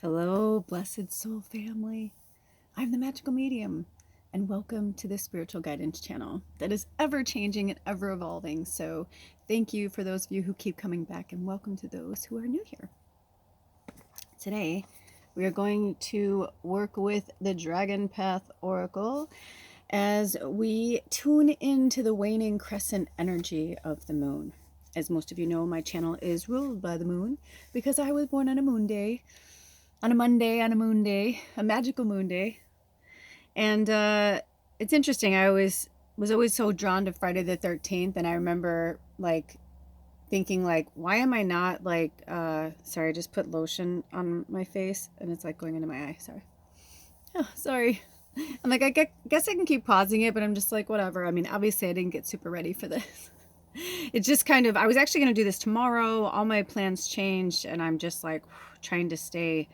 Hello, blessed soul family. I'm the magical medium, and welcome to this spiritual guidance channel that is ever changing and ever evolving. So, thank you for those of you who keep coming back, and welcome to those who are new here. Today, we are going to work with the Dragon Path Oracle as we tune into the waning crescent energy of the moon. As most of you know, my channel is ruled by the moon because I was born on a moon day. On a Monday, on a moon day, a magical moon day. And it's interesting. I was always so drawn to Friday the 13th. And I remember thinking why am I not sorry, I just put lotion on my face and it's like going into my eye. Sorry. Oh, sorry. I'm like, guess I can keep pausing it, but I'm just like, whatever. I mean, obviously I didn't get super ready for this. It's just kind of, I was actually going to do this tomorrow. All my plans changed and I'm just like trying to stay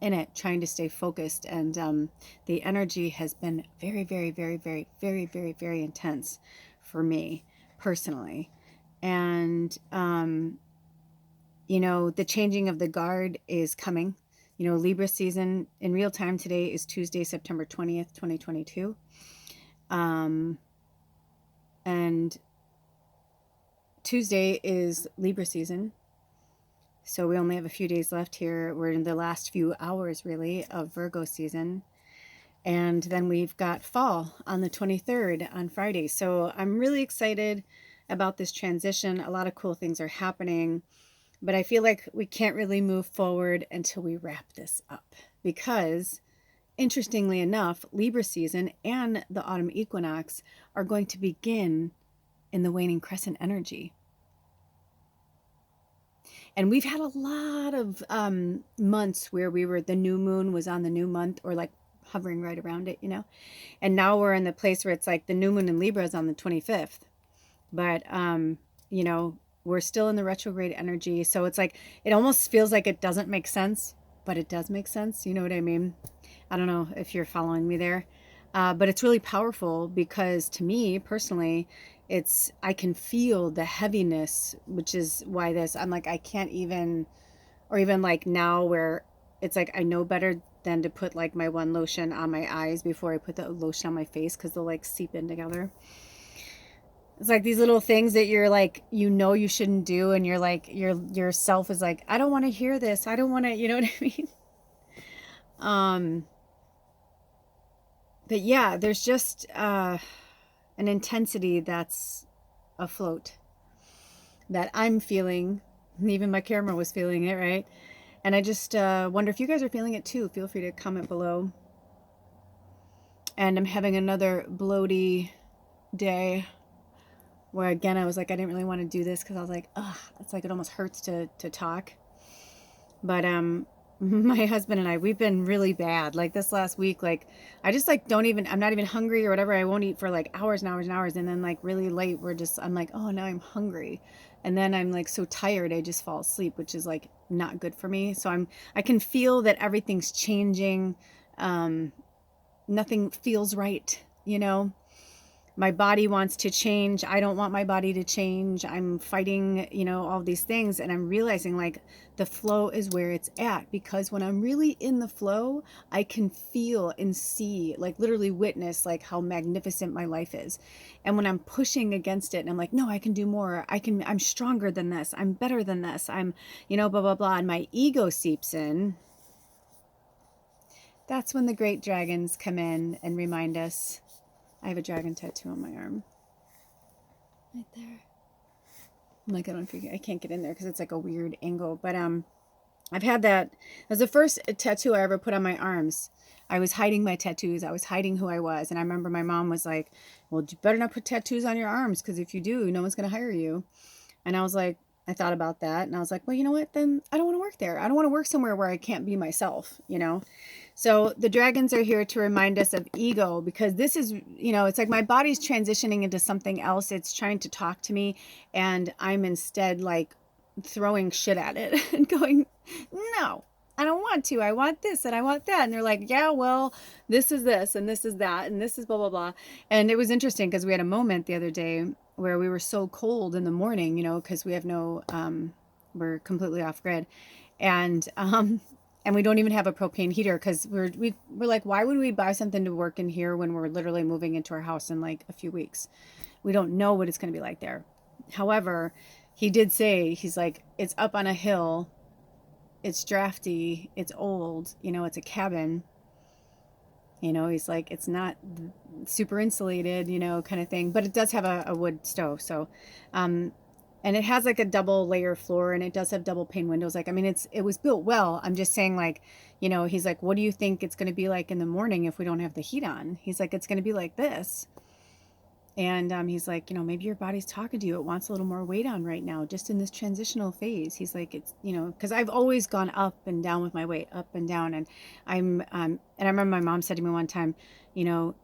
in it, trying to stay focused. And the energy has been very, very, very, very, very, very, very intense for me personally. And, you know, the changing of the guard is coming. You know, Libra season in real time today is Tuesday, September 20th, 2022. And Tuesday is Libra season. So we only have a few days left here. We're in the last few hours, really, of Virgo season. And then we've got fall on the 23rd on Friday. So I'm really excited about this transition. A lot of cool things are happening. But I feel like we can't really move forward until we wrap this up. Because, interestingly enough, Libra season and the autumn equinox are going to begin in the waning crescent energy. And we've had a lot of months where the new moon was on the new month or like hovering right around it, you know. And now we're in the place where it's like the new moon in Libra is on the 25th. But, you know, we're still in the retrograde energy. So it's like, it almost feels like it doesn't make sense, but it does make sense. You know what I mean? I don't know if you're following me there. But it's really powerful because to me personally, I can feel the heaviness, which is why I'm like, I can't even, or even like now where it's like, I know better than to put like my one lotion on my eyes before I put the lotion on my face because they'll like seep in together. It's like these little things that you're like, you know, you shouldn't do. And you're like, yourself is like, I don't want to hear this. I don't want to, you know what I mean? But yeah, there's just an intensity that's afloat that I'm feeling. Even my camera was feeling it, right? And I just wonder if you guys are feeling it too. Feel free to comment below. And I'm having another bloaty day where again I was like, I didn't really want to do this because I was like, ugh, it's like it almost hurts to talk. But my husband and I, we've been really bad. Like this last week, like I just like I'm not even hungry or whatever. I won't eat for like hours and hours and hours. And then like really late, I'm like, oh, now I'm hungry. And then I'm like so tired, I just fall asleep, which is like not good for me. So I can feel that everything's changing. Nothing feels right, you know. My body wants to change. I don't want my body to change. I'm fighting, you know, all these things. And I'm realizing like the flow is where it's at, because when I'm really in the flow, I can feel and see, like literally witness like how magnificent my life is. And when I'm pushing against it and I'm like, no, I can do more. I'm stronger than this. I'm better than this. I'm, you know, blah, blah, blah. And my ego seeps in. That's when the great dragons come in and remind us. I have a dragon tattoo on my arm. Right there. I'm like, I can't get in there because it's like a weird angle. But I've had that. It was the first tattoo I ever put on my arms. I was hiding my tattoos. I was hiding who I was. And I remember my mom was like, well, you better not put tattoos on your arms because if you do, no one's going to hire you. And I was like, I thought about that. And I was like, well, you know what? Then I don't want to work there. I don't want to work somewhere where I can't be myself, you know? So the dragons are here to remind us of ego, because this is, you know, it's like my body's transitioning into something else. It's trying to talk to me and I'm instead like throwing shit at it and going, no, I don't want to. I want this and I want that. And they're like, yeah, well, this is this and this is that and this is blah, blah, blah. And it was interesting because we had a moment the other day where we were so cold in the morning, you know, because we have we're completely off grid. And And we don't even have a propane heater because we're like, why would we buy something to work in here when we're literally moving into our house in like a few weeks? We don't know what it's going to be like there. However, he did say, he's like, it's up on a hill, it's drafty, it's old, you know, it's a cabin. You know, he's like, it's not super insulated, you know, kind of thing, but it does have a wood stove. So, and it has like a double layer floor, and it does have double pane windows. Like, I mean, it was built well. I'm just saying, like, you know, he's like, what do you think it's going to be like in the morning if we don't have the heat on? He's like, it's going to be like this. And he's like, you know, maybe your body's talking to you. It wants a little more weight on right now, just in this transitional phase. He's like, it's, you know, because I've always gone up and down with my weight, up and down. And and I remember my mom said to me one time, you know,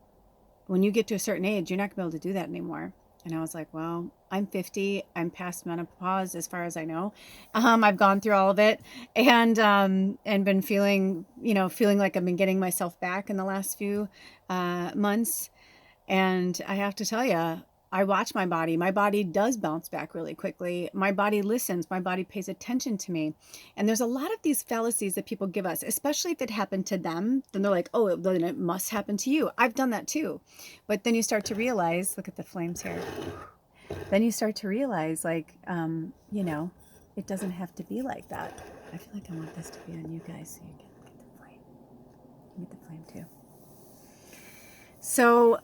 when you get to a certain age, you're not gonna be able to do that anymore. And I was like, well, I'm 50. I'm past menopause as far as I know. I've gone through all of it, and been feeling, you know, feeling like I've been getting myself back in the last few months. And I have to tell you, I watch my body. My body does bounce back really quickly. My body listens. My body pays attention to me. And there's a lot of these fallacies that people give us, especially if it happened to them. Then they're like, oh, then it must happen to you. I've done that too. But then you start to realize, look at the flames here. Then you start to realize, like, you know, it doesn't have to be like that. I feel like I want this to be on you guys so you can get the flame. You get the flame too. So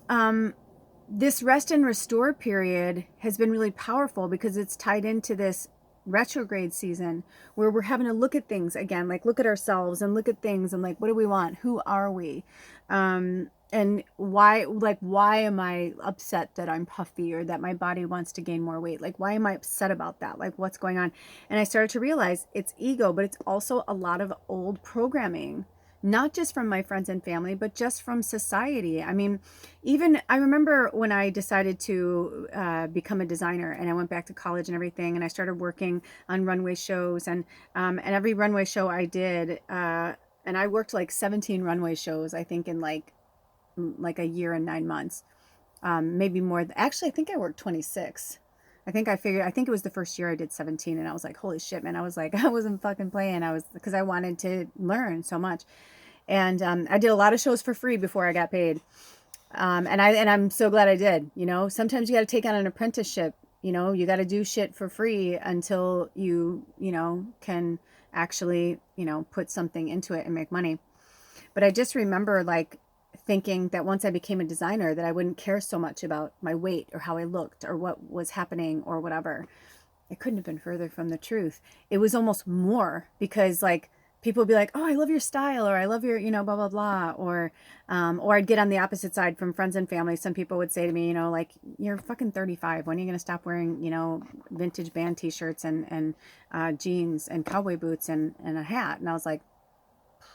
this rest and restore period has been really powerful because it's tied into this retrograde season where we're having to look at things again, like look at ourselves and look at things and like, what do we want? Who are we? And why am I upset that I'm puffy or that my body wants to gain more weight? Like, why am I upset about that? Like, what's going on? And I started to realize it's ego, but it's also a lot of old programming. Not just from my friends and family, but just from society. I mean, even I remember when I decided to become a designer, and I went back to college and everything, and I started working on runway shows, and every runway show I did, and I worked like 17 runway shows, I think, in like a year and 9 months, maybe more. Actually, I think I worked 26. I think it was the first year I did 17, and I was like, holy shit, man. I was like, I wasn't fucking playing. Because I wanted to learn so much. And I did a lot of shows for free before I got paid. And I'm so glad I did. You know, sometimes you got to take on an apprenticeship. You know, you got to do shit for free until you know, can actually, you know, put something into it and make money. But I just remember like thinking that once I became a designer that I wouldn't care so much about my weight or how I looked or what was happening or whatever. It couldn't have been further from the truth. It was almost more because like people would be like, oh, I love your style, or I love your, you know, blah, blah, blah. Or I'd get on the opposite side from friends and family. Some people would say to me, you know, like, you're fucking 35. When are you going to stop wearing, you know, vintage band t-shirts and jeans and cowboy boots and a hat? And I was like,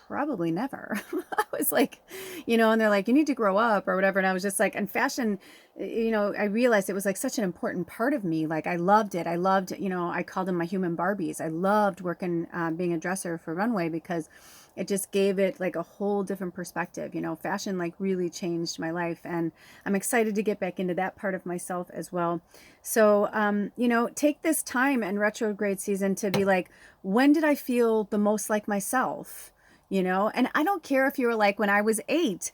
probably never. I was like, you know, and they're like, you need to grow up or whatever. And I was just like, and fashion, you know, I realized it was like such an important part of me. Like I loved it. I loved, you know, I called them my human Barbies. I loved working, being a dresser for runway because it just gave it like a whole different perspective. You know, fashion like really changed my life, and I'm excited to get back into that part of myself as well. So, you know, take this time and retrograde season to be like, when did I feel the most like myself? You know, and I don't care if you were like when I was 8.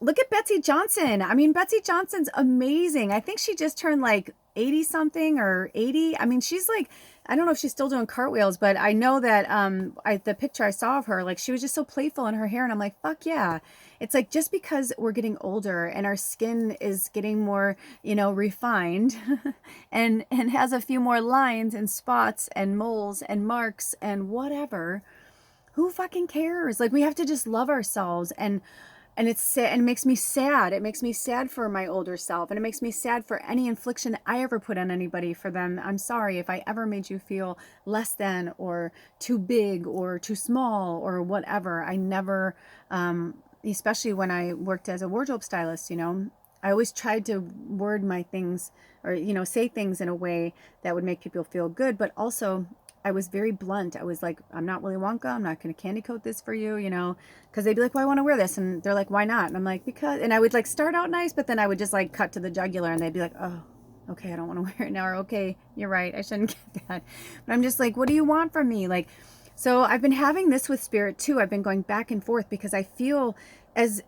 Look at Betsy Johnson. I mean, Betsy Johnson's amazing. I think she just turned like 80 something or 80. I mean, she's like, I don't know if she's still doing cartwheels, but I know that the picture I saw of her, like she was just so playful in her hair. And I'm like, fuck yeah. It's like just because we're getting older and our skin is getting more, you know, refined and has a few more lines and spots and moles and marks and whatever. Who fucking cares? Like we have to just love ourselves, and it's sad, and it makes me sad. It makes me sad for my older self, and it makes me sad for any infliction that I ever put on anybody for them. I'm sorry if I ever made you feel less than or too big or too small or whatever. I never, especially when I worked as a wardrobe stylist, you know, I always tried to word my things or, you know, say things in a way that would make people feel good, but also I was very blunt. I was like, I'm not Willy Wonka. I'm not going to candy coat this for you, you know, because they'd be like, well, I want to wear this. And they're like, why not? And I'm like, because, and I would like start out nice, but then I would just like cut to the jugular and they'd be like, oh, okay, I don't want to wear it now. Or okay, you're right. I shouldn't get that. But I'm just like, what do you want from me? Like, So I've been having this with spirit too. I've been going back and forth because I feel as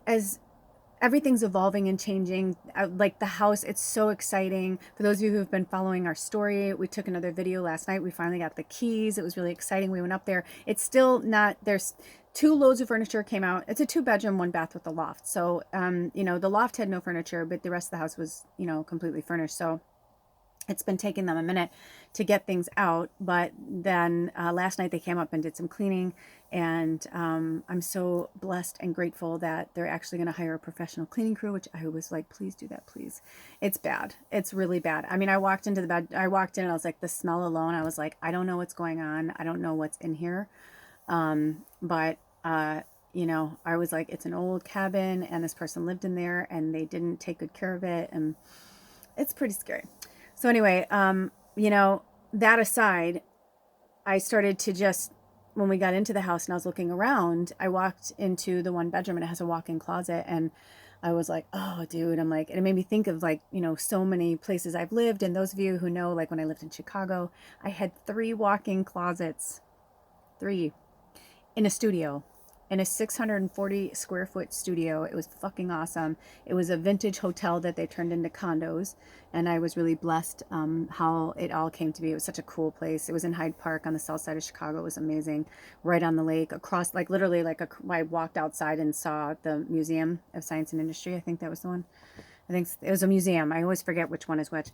everything's evolving and changing. Like the house, it's so exciting. For those of you who have been following our story, we took another video last night. We finally got the keys. It was really exciting. We went up there. It's still not, there's 2 loads of furniture came out. It's a 2-bedroom, 1 bath with a loft. So, you know, the loft had no furniture, but the rest of the house was, you know, completely furnished. So it's been taking them a minute to get things out, but then last night they came up and did some cleaning, and I'm so blessed and grateful that they're actually going to hire a professional cleaning crew, which I was like, please do that, please. It's bad. It's really bad. I mean, I walked into the bed, I walked in and I was like, the smell alone, I was like, I don't know what's going on. I don't know what's in here. But you know, I was like, it's an old cabin and this person lived in there and they didn't take good care of it. And it's pretty scary. So anyway, you know, that aside, I started to just, when we got into the house and I was looking around, I walked into the 1 bedroom and it has a walk-in closet, and I was like, oh dude, I'm like, and it made me think of like, you know, so many places I've lived. And those of you who know, like when I lived in Chicago, I had 3 walk-in closets, 3 in a studio, in a 640 square foot studio. It was fucking awesome. It was a vintage hotel that they turned into condos, and I was really blessed how it all came to be. It was such a cool place. It was in Hyde Park on the south side of Chicago. It was amazing, right on the lake, across, like literally like I walked outside and saw the Museum of Science and Industry. I think that was the one. I think it was a museum. I always forget which one is which.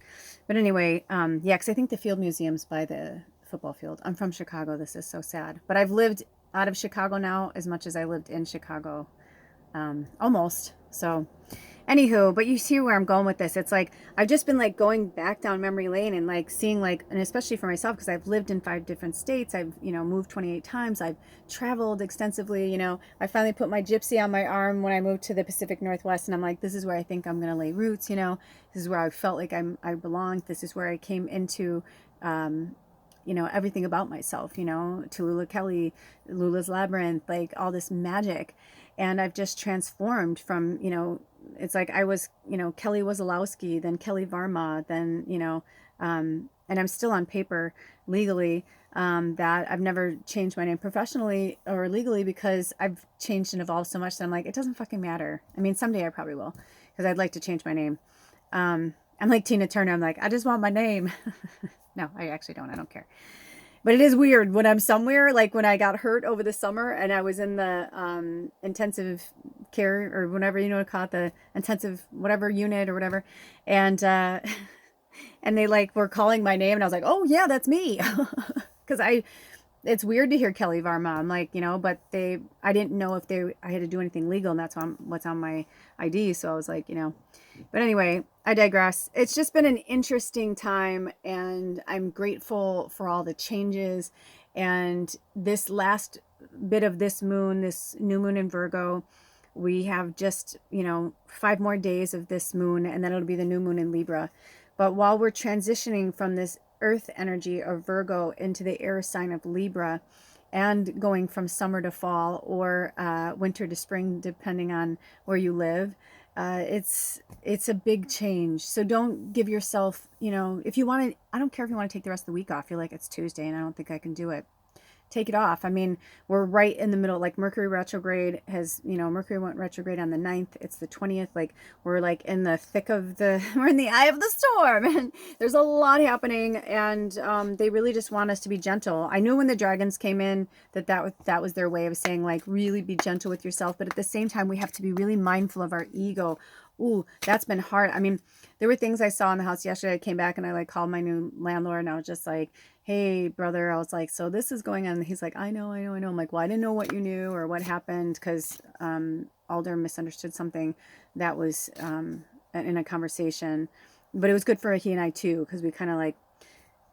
But anyway, yeah, because I think the Field Museum's by the football field. I'm from Chicago. This is so sad. But I've lived out of Chicago now as much as I lived in Chicago, almost. So anywho, but you see where I'm going with this. It's like I've just been like going back down memory lane and like seeing like, and especially for myself, because I've lived in 5 different states. I've, you know, moved 28 times. I've traveled extensively. You know, I finally put my gypsy on my arm when I moved to the Pacific Northwest, and I'm like, this is where I think I'm gonna lay roots. You know, this is where I felt like I belonged. This is where I came into you know, everything about myself, you know, Tallulah Kelly, Lula's Labyrinth, like all this magic. And I've just transformed from, you know, it's like I was, you know, Kelly Wazalowski, then Kelly Varma, then, you know, and I'm still on paper legally, that I've never changed my name professionally or legally, because I've changed and evolved so much that I'm like, it doesn't fucking matter. I mean, someday I probably will, because I'd like to change my name. I'm like Tina Turner. I'm like, I just want my name. No, I actually don't. I don't care. But it is weird when I'm somewhere, like when I got hurt over the summer and I was in the intensive care or whatever, you know what to call it, the intensive whatever unit or whatever. And and they like were calling my name and I was like, oh yeah, that's me. Because it's weird to hear Kelly Varma. I'm like, you know, but I didn't know if I had to do anything legal, and that's what's on my ID. So I was like, you know, but anyway, I digress. It's just been an interesting time, and I'm grateful for all the changes. And this last bit of this new moon in Virgo, we have just, you know, 5 more days of this moon, and then it'll be the new moon in Libra. But while we're transitioning from this earth energy of Virgo into the air sign of Libra, and going from summer to fall, or winter to spring, depending on where you live, it's a big change. So don't give yourself, you know, if you want to, I don't care if you want to take the rest of the week off. You're like, it's Tuesday and I don't think I can do it. Take it off. I mean, we're right in the middle, like Mercury retrograde has, you know, Mercury went retrograde on the 9th. It's the 20th. Like we're like in the thick of we're in the eye of the storm, and there's a lot happening, and they really just want us to be gentle. I knew when the dragons came in that was their way of saying like, really be gentle with yourself. But at the same time, we have to be really mindful of our ego. Ooh, that's been hard. I mean, there were things I saw in the house yesterday. I came back and I like called my new landlord, and I was just like, hey brother, I was like, so this is going on. And he's like, I know. I'm like, well, I didn't know what you knew or what happened, because Alder misunderstood something that was in a conversation. But it was good for he and I too, because we kind of like,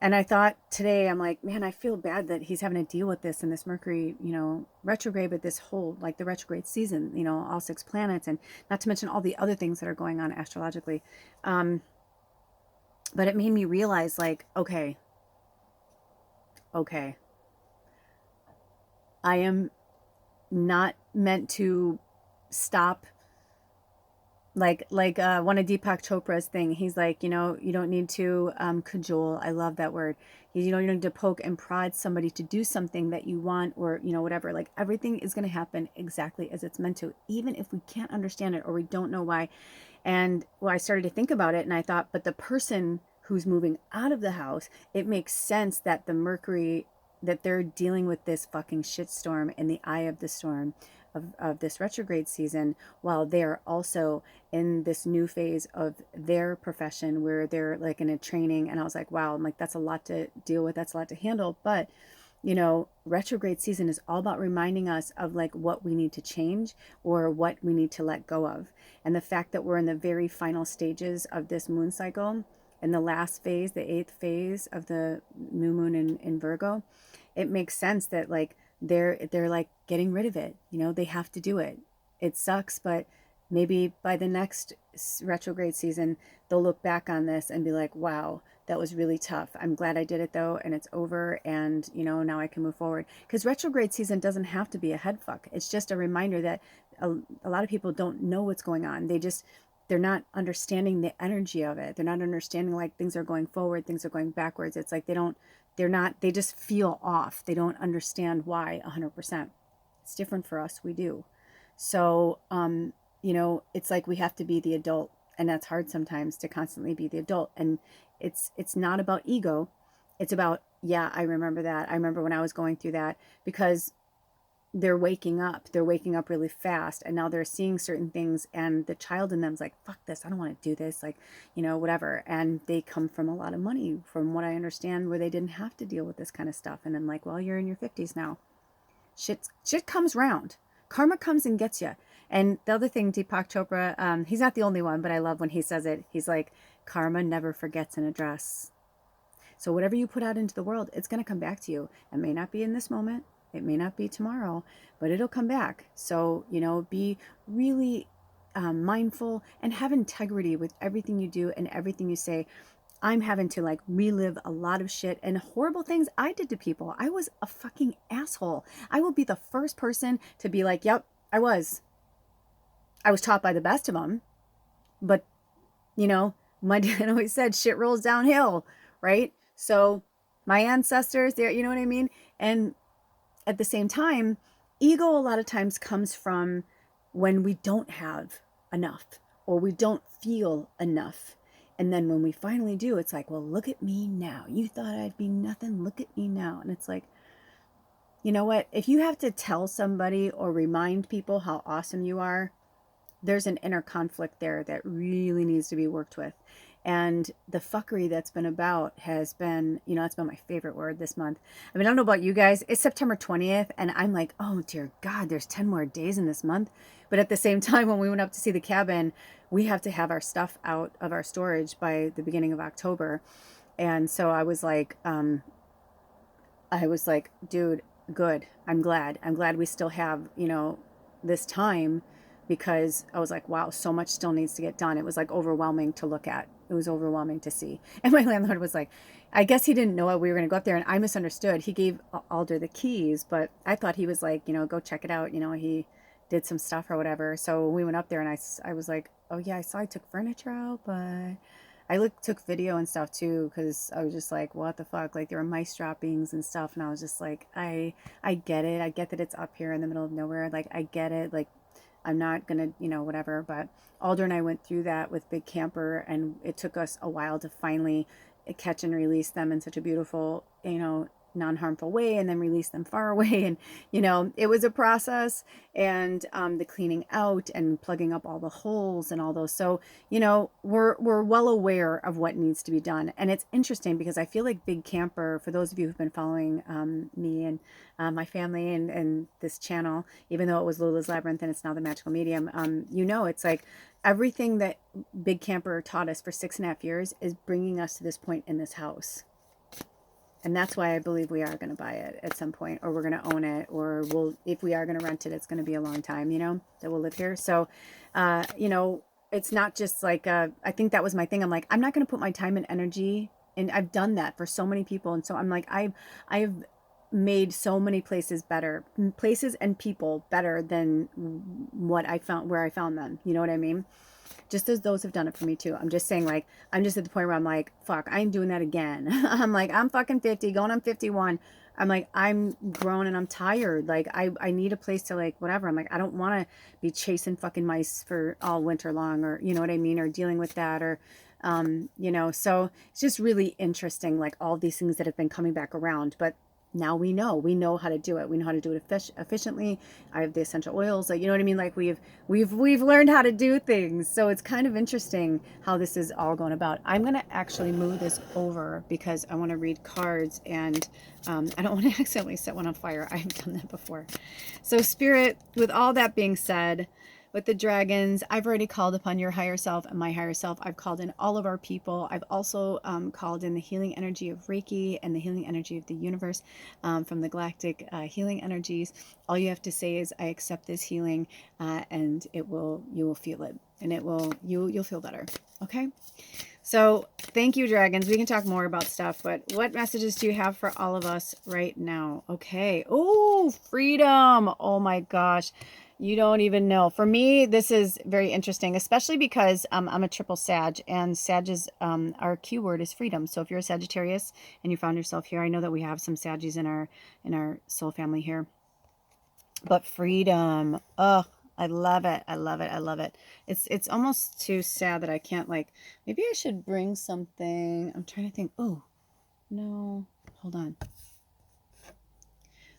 and I thought today, I'm like, man, I feel bad that he's having to deal with this in this Mercury, you know, retrograde, but this whole, like the retrograde season, you know, all 6 planets, and not to mention all the other things that are going on astrologically. But it made me realize like, okay, I am not meant to stop Like one of Deepak Chopra's thing. He's like, you know, you don't need to cajole. I love that word. You don't need to poke and prod somebody to do something that you want, or, you know, whatever. Like everything is going to happen exactly as it's meant to, even if we can't understand it or we don't know why. And well, I started to think about it and I thought, but the person who's moving out of the house, it makes sense that the Mercury, that they're dealing with this fucking shitstorm in the eye of the storm of this retrograde season, while they're also in this new phase of their profession where they're like in a training. And I was like, wow, I'm like, that's a lot to deal with. That's a lot to handle. But, you know, retrograde season is all about reminding us of like what we need to change or what we need to let go of. And the fact that we're in the very final stages of this moon cycle, in the last phase, the 8th phase of the new moon in Virgo, it makes sense that like they're like getting rid of it. You know, they have to do it. It sucks, but maybe by the next retrograde season, they'll look back on this and be like, wow, that was really tough. I'm glad I did it though, and it's over, and you know, now I can move forward. Because retrograde season doesn't have to be a head fuck. It's just a reminder that a lot of people don't know what's going on. They're not understanding the energy of it. They're not understanding like things are going forward, things are going backwards. It's like they just feel off. They don't understand why 100%. It's different for us. We do. So, you know, it's like we have to be the adult, and that's hard sometimes to constantly be the adult. And it's not about ego. It's about, yeah, I remember that. I remember when I was going through that, because they're waking up. They're waking up really fast, and now they're seeing certain things, and the child in them's like, fuck this, I don't want to do this, like, you know, whatever. And they come from a lot of money, from what I understand, where they didn't have to deal with this kind of stuff. And I'm like, well, you're in your 50s now. Shit comes round. Karma comes and gets you. And the other thing, Deepak Chopra, he's not the only one, but I love when he says it. He's like, karma never forgets an address. So whatever you put out into the world, it's going to come back to you. It may not be in this moment. It may not be tomorrow, but it'll come back. So, you know, be really mindful and have integrity with everything you do and everything you say. I'm having to like relive a lot of shit and horrible things I did to people. I was a fucking asshole. I will be the first person to be like, yep, I was taught by the best of them. But, you know, my dad always said shit rolls downhill, right? So my ancestors there, you know what I mean? And at the same time, ego a lot of times comes from when we don't have enough or we don't feel enough. And then when we finally do, it's like, well, look at me now. You thought I'd be nothing. Look at me now. And it's like, you know what? If you have to tell somebody or remind people how awesome you are, there's an inner conflict there that really needs to be worked with. And the fuckery that's been about has been, you know, that's been my favorite word this month. I mean, I don't know about you guys. It's September 20th, and I'm like, oh, dear God, there's 10 more days in this month. But at the same time, when we went up to see the cabin, we have to have our stuff out of our storage by the beginning of October. And so I was like, dude, good. I'm glad. I'm glad we still have, you know, this time, because I was like, wow, so much still needs to get done. It was like overwhelming to look at. It was overwhelming to see. And my landlord was like, I guess he didn't know we were going to go up there. And I misunderstood. He gave Alder the keys, but I thought he was like, you know, go check it out. You know, he did some stuff or whatever. So we went up there and I was like, oh yeah, I saw I took furniture out, but I took video and stuff too, because I was just like, what the fuck? Like there were mice droppings and stuff. And I was just like, I get it. I get that it's up here in the middle of nowhere. Like I get it. Like I'm not going to, you know, whatever. But Alder and I went through that with Big Camper, and it took us a while to finally catch and release them in such a beautiful, you know, non-harmful way, and then release them far away. And, you know, it was a process, and the cleaning out and plugging up all the holes and all those. So, you know, we're well aware of what needs to be done. And it's interesting because I feel like Big Camper, for those of you who've been following me and my family and this channel, even though it was Lula's Labyrinth and it's now the Magical Medium, you know, it's like everything that Big Camper taught us for 6.5 years is bringing us to this point in this house. And that's why I believe we are going to buy it at some point, or we're going to own it, or if we are going to rent it, it's going to be a long time, you know, that we'll live here. So, you know, it's not just like, I think that was my thing. I'm like, I'm not going to put my time and energy, and I've done that for so many people. And so I'm like, I've made so many places better, places and people better than what I found, where I found them. You know what I mean? just as those have done it for me too. I'm just saying, like, I'm just at the point where I'm like, fuck, I ain't doing that again. I'm like, I'm fucking 50, going on 51. I'm like, I'm grown and I'm tired. Like, I need a place to, like, whatever. I'm like, I don't want to be chasing fucking mice for all winter long, or, you know what I mean? Or dealing with that, or, you know, so it's just really interesting, like all these things that have been coming back around. But now we know how to do it. We know how to do it efficiently. I have the essential oils, like, you know what I mean? Like we've learned how to do things. So it's kind of interesting how this is all going about. I'm going to actually move this over because I want to read cards, and I don't want to accidentally set one on fire. I've done that before. So Spirit, with all that being said, with the dragons, I've already called upon your higher self and my higher self. I've called in all of our people. I've also called in the healing energy of Reiki and the healing energy of the universe, from the galactic healing energies. All you have to say is, I accept this healing, and you will feel it, and you'll feel better. Okay. So thank you, dragons. We can talk more about stuff, but what messages do you have for all of us right now? Okay. Oh, freedom. Oh my gosh. You don't even know. For me, this is very interesting, especially because I'm a triple Sag, and Sag is, our keyword is freedom. So if you're a Sagittarius and you found yourself here, I know that we have some Saggies in our soul family here. But freedom, oh, I love it. I love it. I love it. It's almost too sad that I can't, like, maybe I should bring something. I'm trying to think. Oh, no, hold on.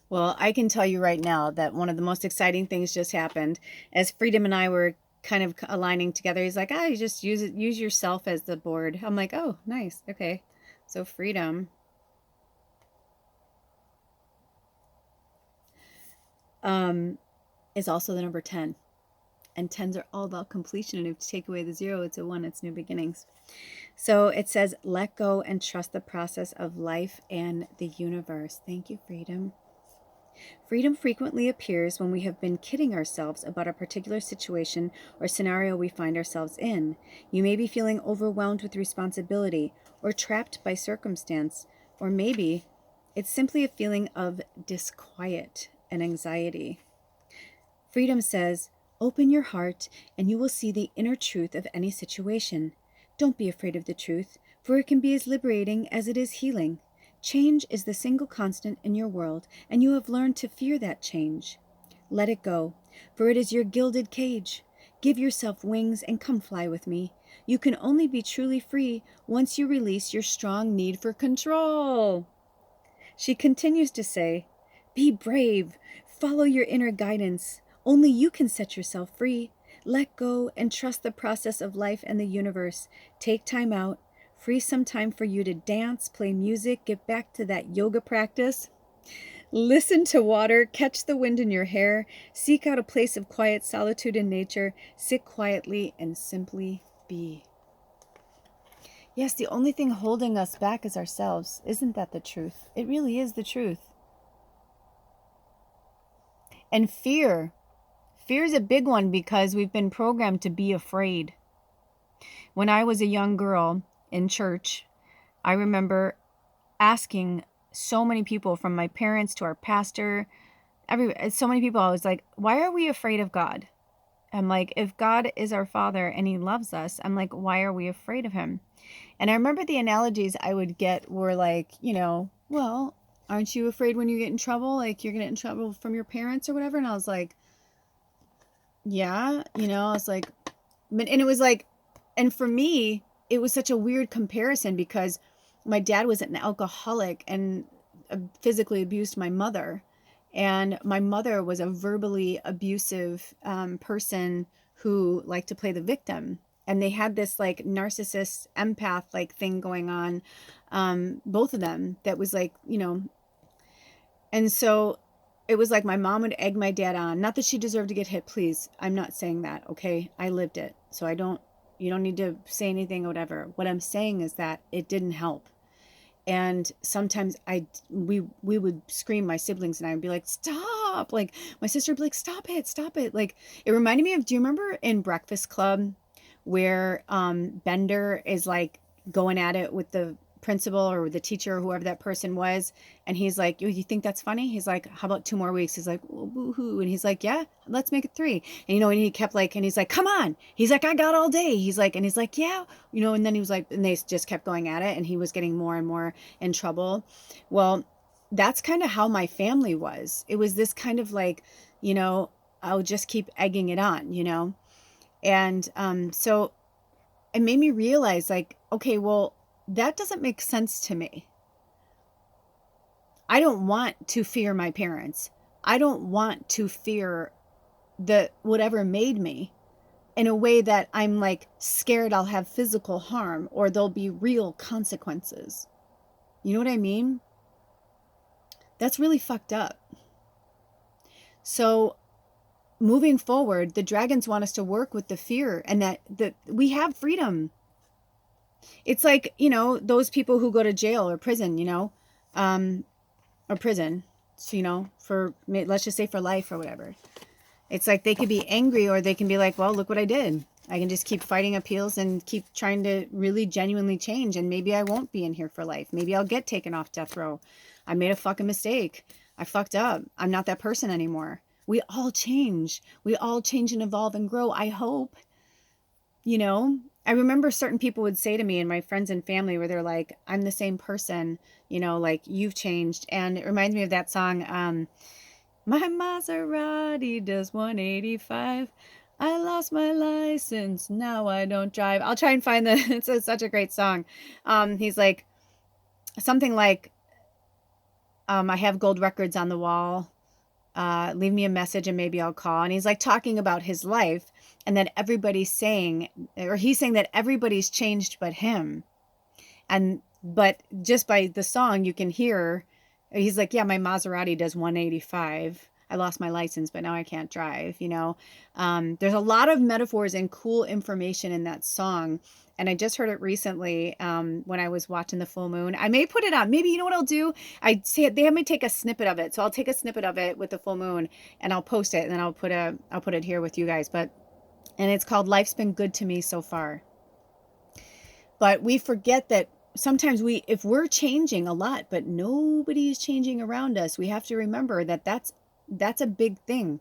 Well, I can tell you right now that one of the most exciting things just happened as Freedom and I were kind of aligning together. He's like, you just use yourself as the board. I'm like, oh, nice. Okay. So Freedom. Is also the number 10. And 10s are all about completion. And if you take away the 0, it's a 1. It's new beginnings. So it says, let go and trust the process of life and the universe. Thank you, Freedom. Freedom frequently appears when we have been kidding ourselves about a particular situation or scenario we find ourselves in. You may be feeling overwhelmed with responsibility or trapped by circumstance, or maybe it's simply a feeling of disquiet and anxiety. Freedom says, open your heart and you will see the inner truth of any situation. Don't be afraid of the truth, for it can be as liberating as it is healing. Change is the single constant in your world, and you have learned to fear that change. Let it go, for it is your gilded cage. Give yourself wings and come fly with me. You can only be truly free once you release your strong need for control. She continues to say, be brave, follow your inner guidance. Only you can set yourself free. Let go and trust the process of life and the universe. Take time out. Free some time for you to dance, play music, get back to that yoga practice. Listen to water, catch the wind in your hair, seek out a place of quiet solitude in nature, sit quietly and simply be. Yes, the only thing holding us back is ourselves. Isn't that the truth? It really is the truth. And fear. Fear is a big one because we've been programmed to be afraid. When I was a young girl in church, I remember asking so many people, from my parents to our pastor, so many people, I was like, why are we afraid of God? I'm like, if God is our Father and he loves us, I'm like, why are we afraid of him? And I remember the analogies I would get were like, you know, well, aren't you afraid when you get in trouble? Like, you're going to get in trouble from your parents or whatever. And I was like, yeah, you know, I was like, and it was like, and for me, it was such a weird comparison because my dad was an alcoholic and physically abused my mother. And my mother was a verbally abusive person who liked to play the victim. And they had this like narcissist empath like thing going on, both of them, that was like, you know, and so it was like my mom would egg my dad on. Not that she deserved to get hit, please. I'm not saying that, okay? I lived it. So you don't need to say anything or whatever. What I'm saying is that it didn't help. And sometimes we would scream, my siblings and I would be like, stop. Like my sister would be like, stop it. Like it reminded me of, do you remember in Breakfast Club where Bender is like going at it with the principal or the teacher or whoever that person was. And he's like, you think that's funny? He's like, how about 2 more weeks? He's like, well, boo-hoo. And he's like, yeah, let's make it 3. And, and he kept like, and he's like, come on. He's like, I got all day. He's like, yeah, and then he was like, and they just kept going at it, and he was getting more and more in trouble. Well, that's kind of how my family was. It was this kind of like, I'll just keep egging it on, and so it made me realize, like, okay, well, that doesn't make sense to me. I don't want to fear my parents. I don't want to fear whatever made me in a way that I'm like scared I'll have physical harm or there'll be real consequences. You know what I mean? That's really fucked up. So moving forward, the dragons want us to work with the fear, and that we have freedom. It's like, those people who go to jail or prison, or prison, for, let's just say for life or whatever. It's like they could be angry, or they can be like, well, look what I did. I can just keep fighting appeals and keep trying to really genuinely change. And maybe I won't be in here for life. Maybe I'll get taken off death row. I made a fucking mistake. I fucked up. I'm not that person anymore. We all change. We all change and evolve and grow, I hope. I remember certain people would say to me, and my friends and family, where they're like, I'm the same person, like, you've changed. And it reminds me of that song, my Maserati does 185. I lost my license, now I don't drive. I'll try and find it's such a great song. He's like, something like, I have gold records on the wall. Leave me a message and maybe I'll call. And he's like talking about his life, and that everybody's saying, or he's saying that everybody's changed but him. But just by the song, you can hear, he's like, yeah, my Maserati does 185. I lost my license, but now I can't drive, There's a lot of metaphors and cool information in that song. And I just heard it recently when I was watching the full moon. I may put it on. Maybe, you know what I'll do? They have me take a snippet of it. So I'll take a snippet of it with the full moon, and I'll post it, and then I'll put it here with you guys. And it's called Life's Been Good to Me So Far. But we forget that sometimes if we're changing a lot, but nobody's changing around us, we have to remember that that's a big thing.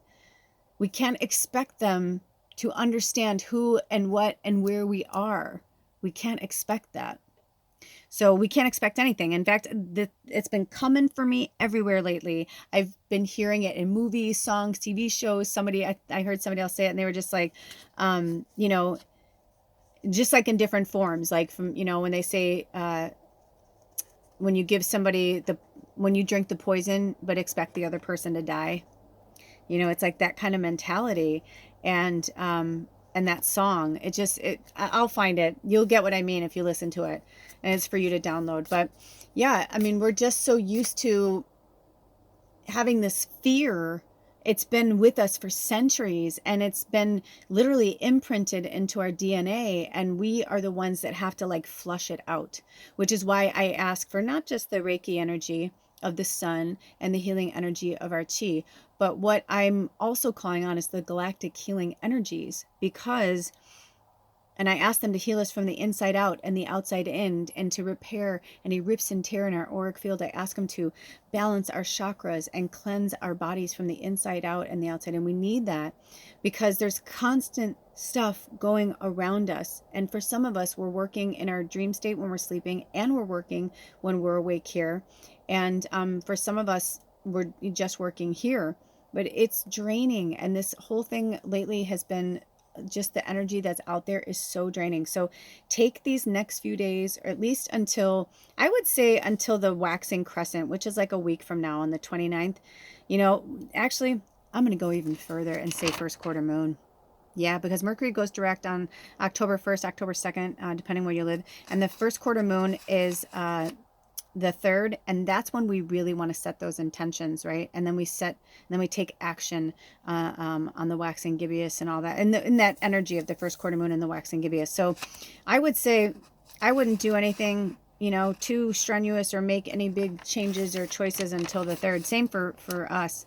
We can't expect them to understand who and what and where we are. We can't expect that. So we can't expect anything. In fact, it's been coming for me everywhere lately. I've been hearing it in movies, songs, TV shows. I heard somebody else say it, and they were just like, just like in different forms, like from, when they say, when you give somebody when you drink the poison, but expect the other person to die, it's like that kind of mentality. And that song, I'll find it. You'll get what I mean if you listen to it, and it's for you to download. But yeah, I mean, we're just so used to having this fear. It's been with us for centuries, and it's been literally imprinted into our DNA, and we are the ones that have to like flush it out, which is why I ask for not just the Reiki energy of the sun and the healing energy of our chi, but what I'm also calling on is the galactic healing energies, and I ask them to heal us from the inside out and the outside in, and to repair any rips and tear in our auric field. I ask them to balance our chakras and cleanse our bodies from the inside out and the outside. And we need that because there's constant stuff going around us. And for some of us, we're working in our dream state when we're sleeping, and we're working when we're awake here. And for some of us, we're just working here, but it's draining. And this whole thing lately has been just the energy that's out there is so draining. So take these next few days, or at least until the waxing crescent, which is like a week from now on the 29th. Actually, I'm going to go even further and say first quarter moon. Yeah, because Mercury goes direct on October 1st, October 2nd, depending where you live. And the first quarter moon is the 3rd, and that's when we really want to set those intentions, right? And then we take action on the waxing gibbous and all that, and in that energy of the first quarter moon and the waxing gibbous. So I would say I wouldn't do anything too strenuous or make any big changes or choices until the 3rd. Same for us.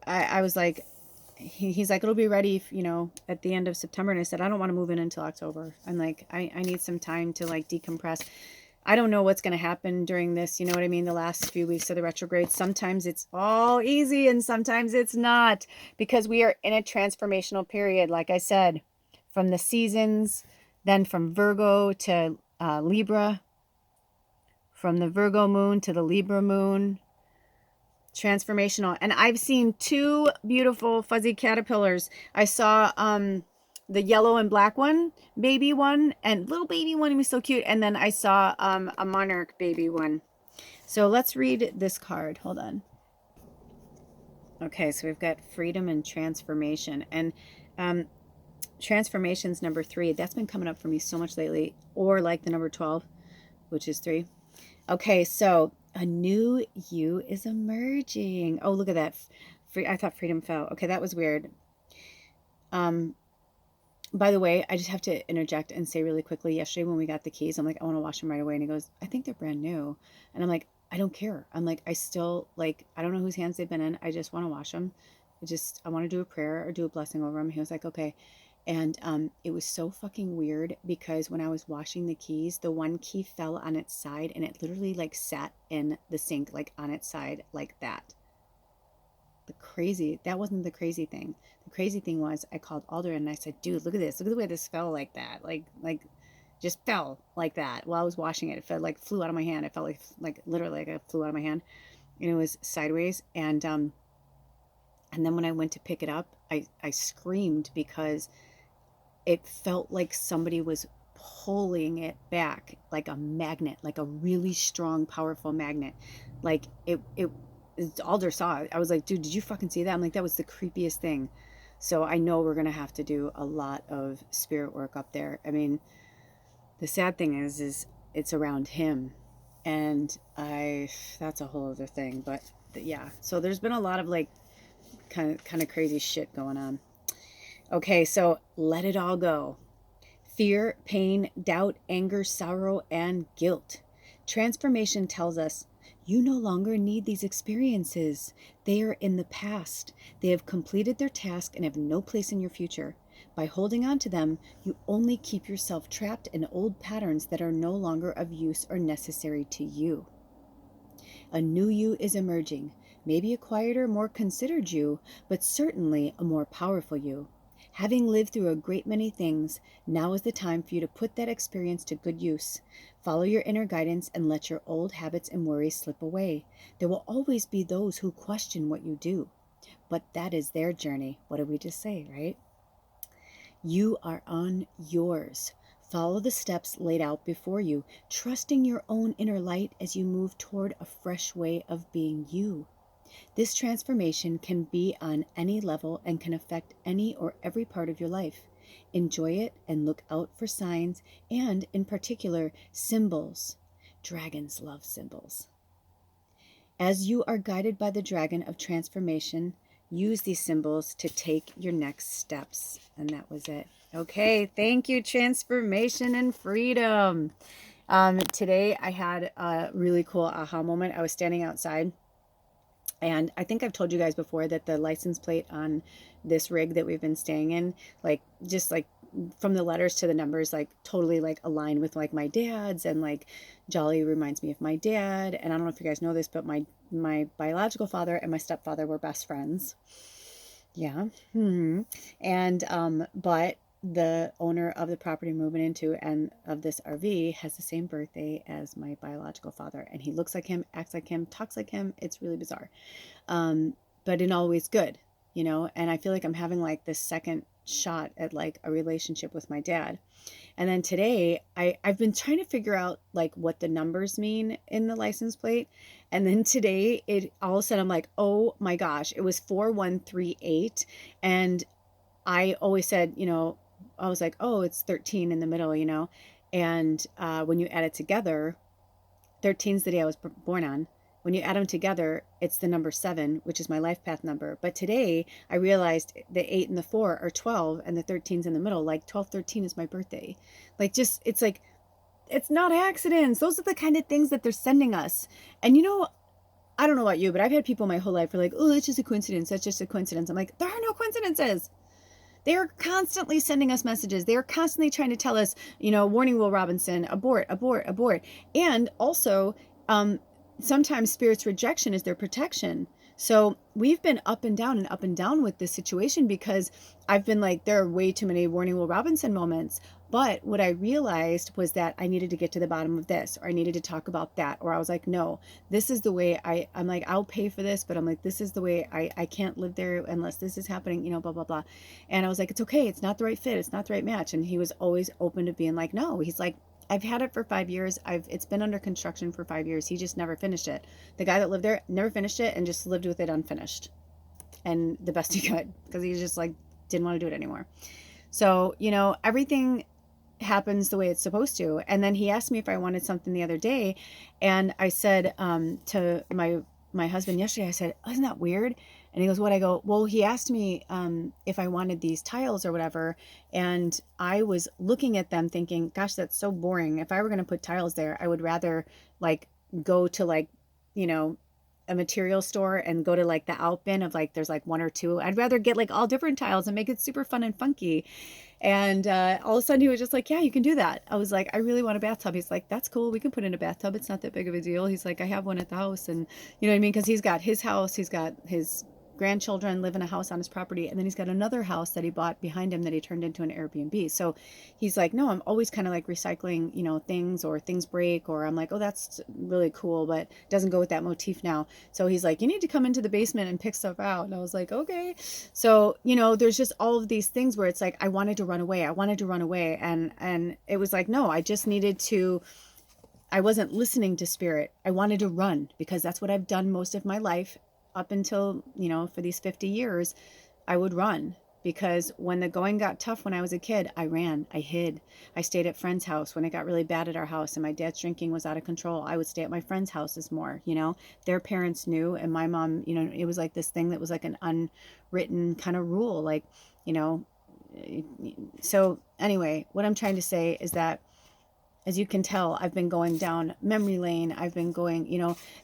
I was like, he's like, it'll be ready, you know, at the end of September. And I said, I don't want to move in until October. I'm like, I need some time to like decompress. I don't know what's going to happen during this. You know what I mean? The last few weeks of the retrograde, sometimes it's all easy and sometimes it's not, because we are in a transformational period. Like I said, from the seasons, then from Virgo to Libra, from the Virgo moon to the Libra moon, transformational. And I've seen two beautiful fuzzy caterpillars. I saw the yellow and black one, baby one, and little baby one, was so cute. And then I saw a monarch baby one. So let's read this card. Hold on. Okay, so we've got freedom and transformation. And transformation's number 3. That's been coming up for me so much lately. Or like the number 12, which is 3. Okay, so a new you is emerging. Oh, look at that. I thought freedom fell. Okay, that was weird. By the way, I just have to interject and say really quickly, yesterday when we got the keys, I'm like, I want to wash them right away. And he goes, I think they're brand new. And I'm like, I don't care. I'm like, I still, like, I don't know whose hands they've been in. I just want to wash them. I want to do a prayer or do a blessing over them. He was like, okay. And it was so fucking weird because when I was washing the keys, the one key fell on its side and it literally like sat in the sink, like on its side, like that. That wasn't the crazy thing. The crazy thing was I called Alder and I said, dude, look at this. Look at the way this fell like that. Like just fell like that while I was washing it. It felt like flew out of my hand. It felt like literally like it flew out of my hand. And it was sideways. And then when I went to pick it up, I screamed because it felt like somebody was pulling it back like a magnet, like a really strong, powerful magnet. Like it Alder saw it. I was like, dude, did you fucking see that? I'm like, that was the creepiest thing. So I know we're going to have to do a lot of spirit work up there. I mean, the sad thing is it's around him. And that's a whole other thing. But yeah, so there's been a lot of like kind of crazy shit going on. Okay, so let it all go. Fear, pain, doubt, anger, sorrow, and guilt. Transformation tells us you no longer need these experiences. They are in the past. They have completed their task and have no place in your future. By holding on to them, you only keep yourself trapped in old patterns that are no longer of use or necessary to you. A new you is emerging, maybe a quieter, more considered you, but certainly a more powerful you. Having lived through a great many things, now is the time for you to put that experience to good use. Follow your inner guidance and let your old habits and worries slip away. There will always be those who question what you do, but that is their journey. What did we just say, right? You are on yours. Follow the steps laid out before you, trusting your own inner light as you move toward a fresh way of being you. This transformation can be on any level and can affect any or every part of your life. Enjoy it and look out for signs and, in particular, symbols. Dragons love symbols. As you are guided by the dragon of transformation, use these symbols to take your next steps. And that was it. Okay, thank you, transformation and freedom. Today I had a really cool aha moment. I was standing outside. And I think I've told you guys before that the license plate on this rig that we've been staying in, like, just like from the letters to the numbers, like totally like aligned with like my dad's, and like Jolly reminds me of my dad. And I don't know if you guys know this, but my biological father and my stepfather were best friends. Yeah. And but the owner of the property moving into and of this RV has the same birthday as my biological father, and he looks like him, acts like him, talks like him. It's really bizarre, but in all ways good, you know. And I feel like I'm having like this second shot at like a relationship with my dad. And then today I've been trying to figure out like what the numbers mean in the license plate. And then today it all of a sudden I'm like, oh my gosh, it was 4138. And I always said, you know, I was like, oh, it's 13 in the middle, you know. And when you add it together, 13 is the day I was born on. When you add them together, it's the number 7, which is my life path number. But today I realized the 8 and the 4 are 12 and the 13's in the middle. Like 1213 is my birthday. Like, just, it's like, it's not accidents. Those are the kind of things that they're sending us. And you know, I don't know about you, but I've had people my whole life who are like, oh, that's just a coincidence. That's just a coincidence. I'm like, there are no coincidences. They are constantly sending us messages. They are constantly trying to tell us, warning, Will Robinson, abort, abort, abort. And also, sometimes Spirit's rejection is their protection. So we've been up and down with this situation because I've been like, there are way too many warning, Will Robinson moments. But what I realized was that I needed to get to the bottom of this, or I needed to talk about that. Or I was like, no, this is the way I'm like, I'll pay for this, but I'm like, this is the way I can't live there unless this is happening, blah, blah, blah. And I was like, it's okay. It's not the right fit. It's not the right match. And he was always open to being like, no, he's like, I've had it for 5 years. It's been under construction for 5 years. He just never finished it. The guy that lived there never finished it and just lived with it unfinished. And the best he could, because he just like didn't want to do it anymore. So, everything happens the way it's supposed to. And then he asked me if I wanted something the other day. And I said to my husband yesterday, I said, oh, isn't that weird? And he goes, what? I go, well, he asked me if I wanted these tiles or whatever. And I was looking at them thinking, gosh, that's so boring. If I were going to put tiles there, I would rather like go to like, a material store and go to like the out bin of like, there's like 1 or 2. I'd rather get like all different tiles and make it super fun and funky. And all of a sudden he was just like, yeah, you can do that. I was like, I really want a bathtub. He's like, that's cool. We can put in a bathtub. It's not that big of a deal. He's like, I have one at the house. And you know what I mean? Because he's got his house. He's got his grandchildren live in a house on his property. And then he's got another house that he bought behind him that he turned into an Airbnb. So he's like, no, I'm always kind of like recycling, things, or things break, or I'm like, oh, that's really cool, but it doesn't go with that motif now. So he's like, you need to come into the basement and pick stuff out. And I was like, okay. So, there's just all of these things where it's like, I wanted to run away. And it was like, no, I just needed to, I wasn't listening to Spirit. I wanted to run because that's what I've done most of my life. Up until, for these 50 years, I would run because when the going got tough when I was a kid, I ran, I hid. I stayed at friends' house when it got really bad at our house and my dad's drinking was out of control. I would stay at my friends' houses more, their parents knew. And my mom, it was like this thing that was like an unwritten kind of rule, like, so anyway, what I'm trying to say is that as you can tell, I've been going down memory lane. I've been going,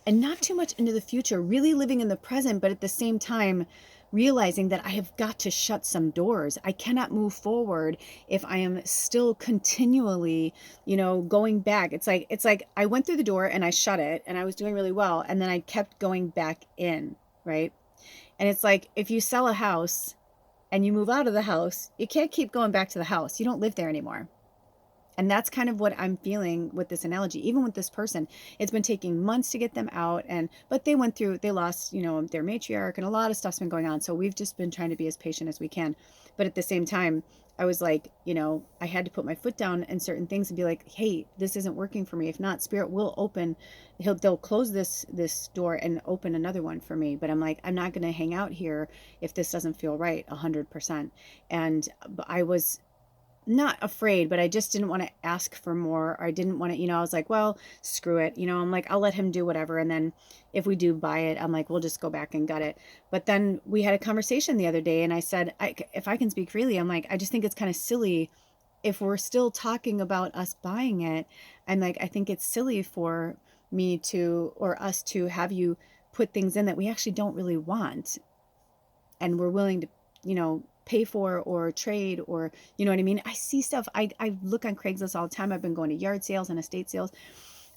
and not too much into the future, really living in the present, but at the same time, realizing that I have got to shut some doors. I cannot move forward if I am still continually, going back. It's like I went through the door and I shut it and I was doing really well. And then I kept going back in, right? And it's like, if you sell a house and you move out of the house, you can't keep going back to the house. You don't live there anymore. And that's kind of what I'm feeling with this analogy. Even with this person, it's been taking months to get them out. But they lost, their matriarch, and a lot of stuff's been going on. So we've just been trying to be as patient as we can. But at the same time, I was like, I had to put my foot down in certain things and be like, hey, this isn't working for me. If not, Spirit will open, they'll close this door and open another one for me. But I'm like, I'm not going to hang out here if this doesn't feel right 100%. And I was not afraid, but I just didn't want to ask for more. Or I didn't want to, I was like, well, screw it. I'm like, I'll let him do whatever. And then if we do buy it, I'm like, we'll just go back and gut it. But then we had a conversation the other day and I said, if I can speak freely, I'm like, I just think it's kind of silly if we're still talking about us buying it. I'm like, I think it's silly for me to, or us to have you put things in that we actually don't really want. And we're willing to, pay for or trade, or you know what I mean? I see stuff. I look on Craigslist all the time. I've been going to yard sales and estate sales.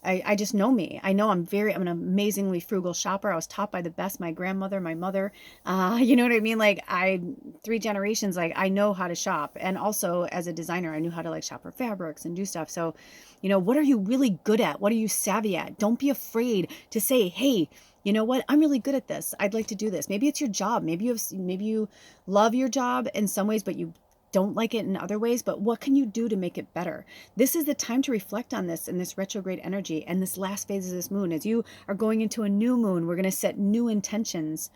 I just know me. I know I'm an amazingly frugal shopper. I was taught by the best, my grandmother, my mother, you know what I mean? Like 3 generations, like I know how to shop. And also as a designer, I knew how to like shop for fabrics and do stuff. So, what are you really good at? What are you savvy at? Don't be afraid to say, hey, you know what? I'm really good at this. I'd like to do this. Maybe it's your job. Maybe you love your job in some ways, but you don't like it in other ways. But what can you do to make it better? This is the time to reflect on this in this retrograde energy and this last phase of this moon. As you are going into a new moon, we're going to set new intentions.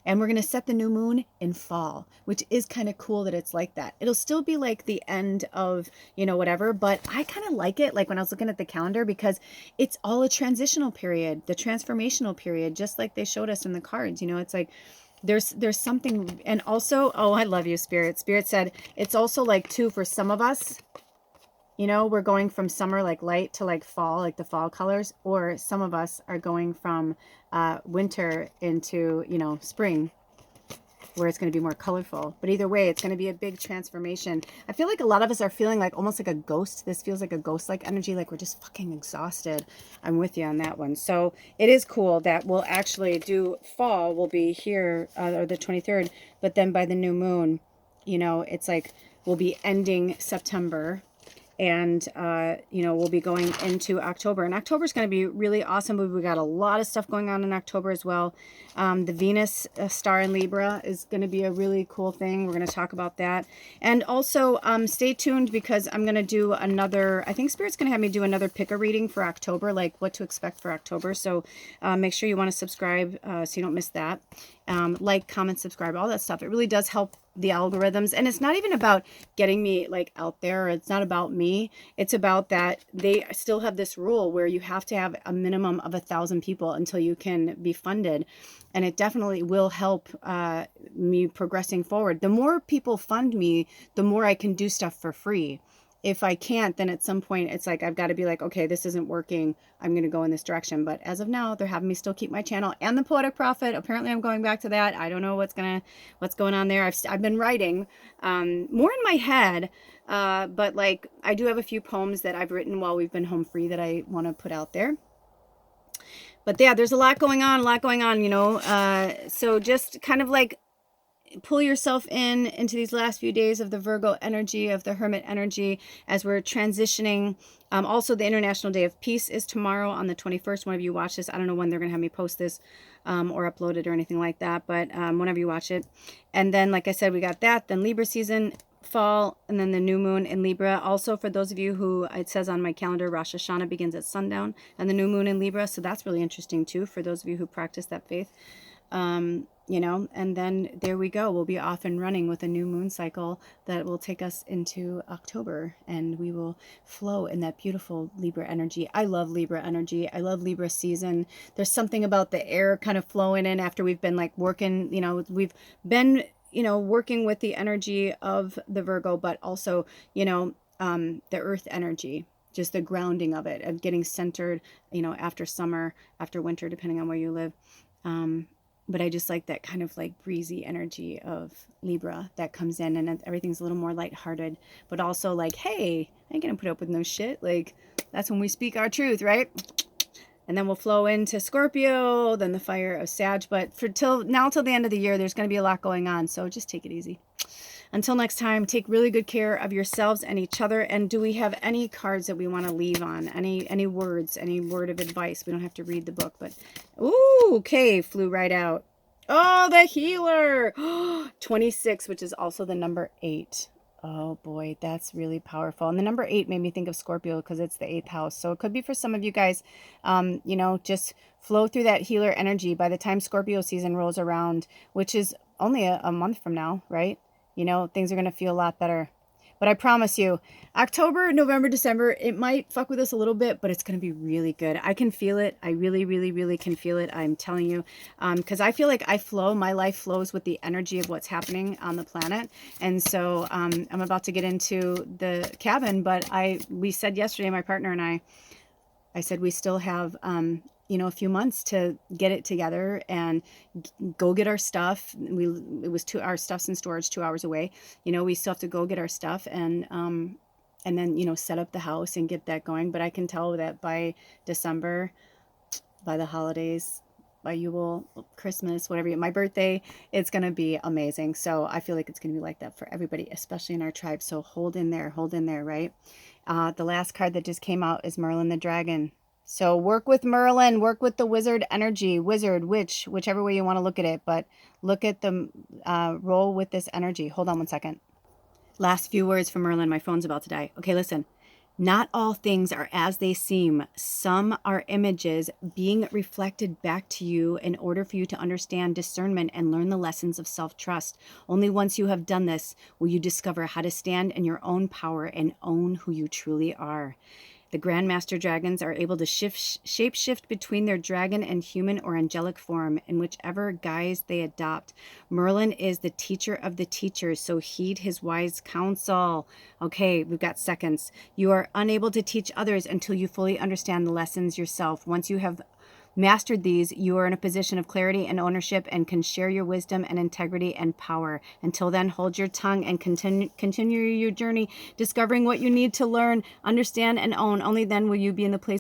And we're going to set the new moon in fall, which is kind of cool that it's like that. It'll still be like the end of, whatever, but I kind of like it. Like when I was looking at the calendar, because it's all a transitional period, the transformational period, just like they showed us in the cards. It's like there's something. And also, oh, I love you, Spirit. Spirit said it's also like too, for some of us, You know, we're going from summer, like light, to like fall, like the fall colors, or some of us are going from winter into, you know, spring, where it's going to be more colorful. But either way, it's going to be a big transformation. I feel like a lot of us are feeling like almost like a ghost. This feels like a ghost-like energy, like we're just fucking exhausted. I'm with you on that one. So it is cool that we'll actually do fall. We'll be here, or the 23rd, but then by the new moon, you know, it's like we'll be ending September. And, you know, we'll be going into October. And October is going to be really awesome. We got a lot of stuff going on in October as well. The Venus star in Libra is going to be a really cool thing. We're going to talk about that. And also stay tuned, because I'm going to do another, I think Spirit's going to have me do another pick a reading for October, like what to expect for October. So make sure you want to subscribe so you don't miss that. Like, comment, subscribe, all that stuff. It really does help the algorithms. And it's not even about getting me like out there. It's not about me. It's about that they still have this rule where you have to have a minimum of 1,000 people until you can be funded. And it definitely will help me progressing forward. The more people fund me, the more I can do stuff for free. If I can't, then at some point it's like I've got to be like, okay, this isn't working. I'm going to go in this direction. But as of now, they're having me still keep my channel and the Poetic Prophet. Apparently, I'm going back to that. I don't know what's going on there. I've been writing more in my head, but like I do have a few poems that I've written while we've been home free that I want to put out there. But yeah, there's a lot going on, you know. So just kind of like pull yourself into these last few days of the Virgo energy, of the Hermit energy, as we're transitioning. Also, the International Day of Peace is tomorrow on the 21st. Whenever you watch this, I don't know when they're going to have me post this or upload it or anything like that, but whenever you watch it. And then, like I said, we got that. Then Libra season, fall, and then the new moon in Libra. Also, for those of you who, it says on my calendar, Rosh Hashanah begins at sundown, and the new moon in Libra. So that's really interesting too, for those of you who practice that faith. You know, and then there we go. We'll be off and running with a new moon cycle that will take us into October, and we will flow in that beautiful Libra energy. I love Libra energy. I love Libra season. There's something about the air kind of flowing in after we've been like working, you know, we've been, you know, working with the energy of the Virgo, but also, you know, the earth energy, just the grounding of it, of getting centered, you know, after summer, after winter, depending on where you live. But I just like that kind of like breezy energy of Libra that comes in, and everything's a little more lighthearted, but also like, hey, I ain't gonna put up with no shit. Like, that's when we speak our truth, right? And then we'll flow into Scorpio, then the fire of Sag. But for till the end of the year, there's going to be a lot going on. So just take it easy. Until next time, take really good care of yourselves and each other. And do we have any cards that we want to leave on? Any words, any word of advice? We don't have to read the book, but ooh, okay, flew right out. Oh, the healer. 26, which is also the number 8. Oh boy, that's really powerful. And the number 8 made me think of Scorpio because it's the 8th house. So it could be for some of you guys, you know, just flow through that healer energy by the time Scorpio season rolls around, which is only a month from now, right? You know, things are going to feel a lot better. But I promise you, October, November, December, it might fuck with us a little bit, but it's going to be really good. I can feel it. I really, really, really can feel it. I'm telling you, because I feel like I flow. My life flows with the energy of what's happening on the planet. And so I'm about to get into the cabin, but we said yesterday, my partner and I said we still have, you know, a few months to get it together and go get our stuff. It was our stuff's in storage 2 hours away. You know, we still have to go get our stuff and then, you know, set up the house and get that going. But I can tell that by December, by the holidays, by Yule, Christmas, whatever, my birthday, it's going to be amazing. So I feel like it's going to be like that for everybody, especially in our tribe. So hold in there, right? The last card that just came out is Merlin the Dragon. So work with Merlin, work with the wizard energy, wizard, witch, whichever way you want to look at it, but look at the roll with this energy. Hold on one second. Last few words from Merlin. My phone's about to die. Okay, listen. Not all things are as they seem. Some are images being reflected back to you in order for you to understand discernment and learn the lessons of self-trust. Only once you have done this will you discover how to stand in your own power and own who you truly are. The Grandmaster Dragons are able to shape-shift between their dragon and human or angelic form in whichever guise they adopt. Merlin is the teacher of the teachers, so heed his wise counsel. Okay, we've got seconds. You are unable to teach others until you fully understand the lessons yourself. Once you have mastered these, you are in a position of clarity and ownership and can share your wisdom and integrity and power. Until then, hold your tongue and continue your journey, discovering what you need to learn, understand, and own. Only then will you be in the place